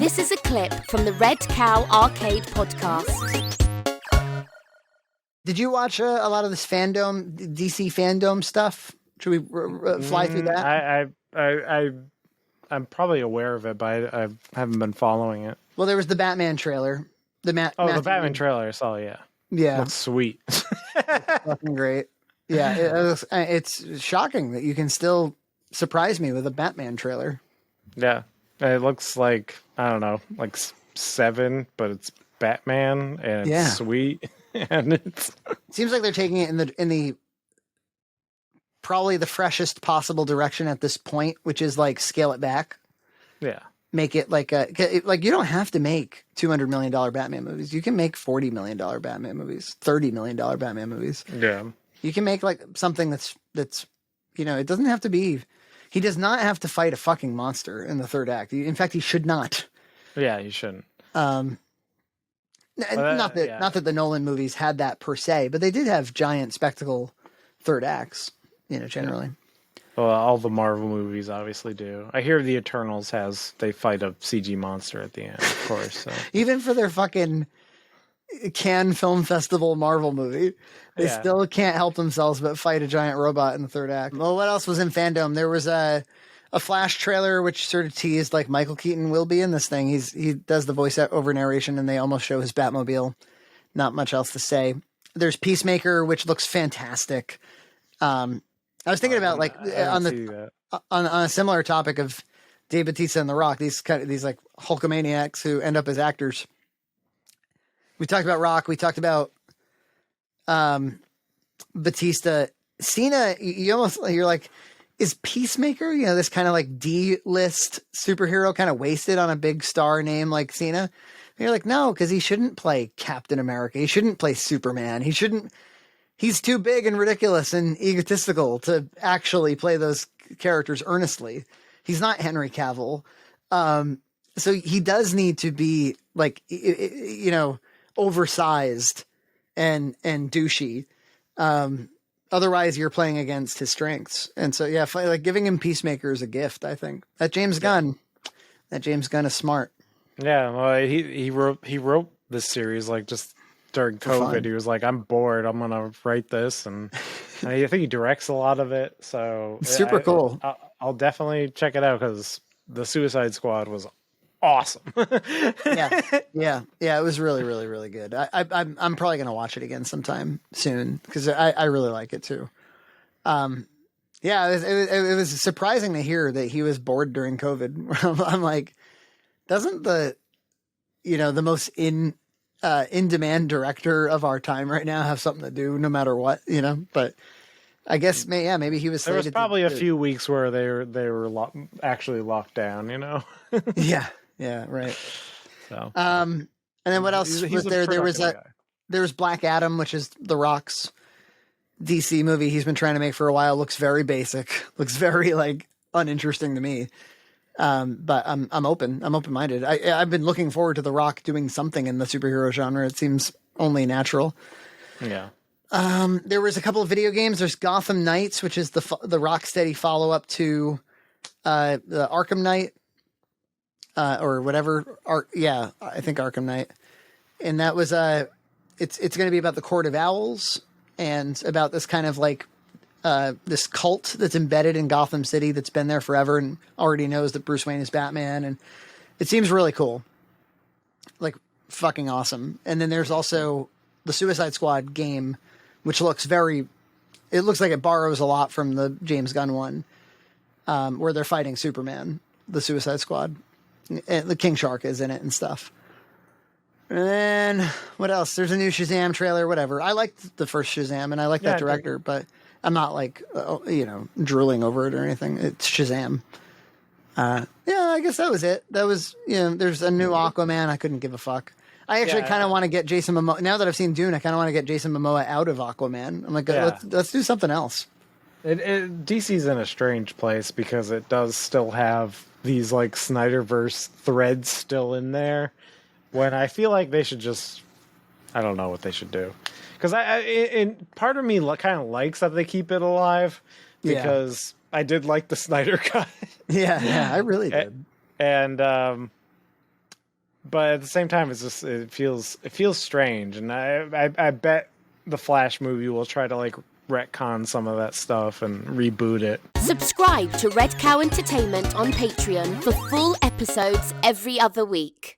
This is a clip from the Red Cow Arcade podcast. Did you watch a lot of this fandom, DC Fandome stuff? Should we fly through that? I'm probably aware of it, but I haven't been following it. Well, there was the Batman trailer. The Batman trailer I saw, yeah. Yeah. Looks sweet. Fucking great. Yeah, it's shocking that you can still surprise me with a Batman trailer. Yeah. It looks like, I don't know, like Seven, but it's Batman and it's sweet. And it seems like they're taking it in the probably the freshest possible direction at this point, which is like scale it back. Yeah. Make it like you don't have to make $200 million Batman movies. You can make $40 million Batman movies, $30 million Batman movies. Yeah. You can make like something that's it doesn't have to be. He does not have to fight a fucking monster in the third act. In fact, he should not. Yeah, he shouldn't. Not that the Nolan movies had that per se, but they did have giant spectacle third acts, generally. Well, all the Marvel movies obviously do. I hear the Eternals they fight a CG monster at the end, of course. So. Even for their fucking Cannes Film Festival Marvel movie, they still can't help themselves but fight a giant robot in the third act. Well, what else was in fandom? There was a Flash trailer which sort of teased like Michael Keaton will be in this thing. He does the voice over narration, and they almost show his Batmobile. Not much else to say. There's Peacemaker, which looks fantastic. I was thinking about on a similar topic of Dave Bautista and The Rock, these like Hulkamaniacs who end up as actors. We talked about Rock. We talked about Bautista. Cena, you're like, is Peacemaker, this kind of like D-list superhero kind of wasted on a big star name like Cena? And you're like, no, because he shouldn't play Captain America. He shouldn't play Superman. He's too big and ridiculous and egotistical to actually play those characters earnestly. He's not Henry Cavill. So he does need to be like, oversized and douchey. Otherwise you're playing against his strengths. And so, like giving him Peacemaker is a gift, I think. That James Gunn is smart. Yeah. Well, he wrote this series, like just during COVID. He was like, I'm bored. I'm going to write this. And I think he directs a lot of it. So super cool. I'll definitely check it out because the Suicide Squad was awesome. Yeah. It was really, really, really good. I'm probably going to watch it again sometime soon because I really like it too. It was surprising to hear that he was bored during COVID. I'm like, doesn't the most in demand director of our time right now have something to do no matter what, but I guess maybe he was. There was probably a few weeks where they were actually locked down, Yeah, right. So, and then what else was there? There was Black Adam, which is The Rock's DC movie he's been trying to make for a while. Looks very basic. Looks very like uninteresting to me. But I'm open-minded. I've been looking forward to The Rock doing something in the superhero genre. It seems only natural. Yeah. There was a couple of video games. There's Gotham Knights, which is the Rocksteady follow-up to the Arkham Knight. Or whatever. I think Arkham Knight. And that was it's going to be about the Court of Owls and about this kind of like this cult that's embedded in Gotham City that's been there forever and already knows that Bruce Wayne is Batman, and it seems really cool. Like fucking awesome. And then there's also the Suicide Squad game, which looks like it borrows a lot from the James Gunn one, where they're fighting Superman, the Suicide Squad. And the King Shark is in it and stuff. And then what else? There's a new Shazam trailer, whatever. I liked the first Shazam and I like that director, but I'm not like, drooling over it or anything. It's Shazam. I guess that was it. That was, there's a new Aquaman. I couldn't give a fuck. I actually kind of want to get Jason Momoa. Now that I've seen Dune, I kind of want to get Jason Momoa out of Aquaman. I'm like, let's do something else. DC's in a strange place because it does still have these like Snyderverse threads still in there, when I feel like they should just, I don't know what they should do, because part of me kind of likes that they keep it alive, because I did like the Snyder cut. I really did. And but at the same time, it feels strange, and I bet the Flash movie will try to like retcon some of that stuff and reboot it. Subscribe to Red Cow Entertainment on Patreon for full episodes every other week.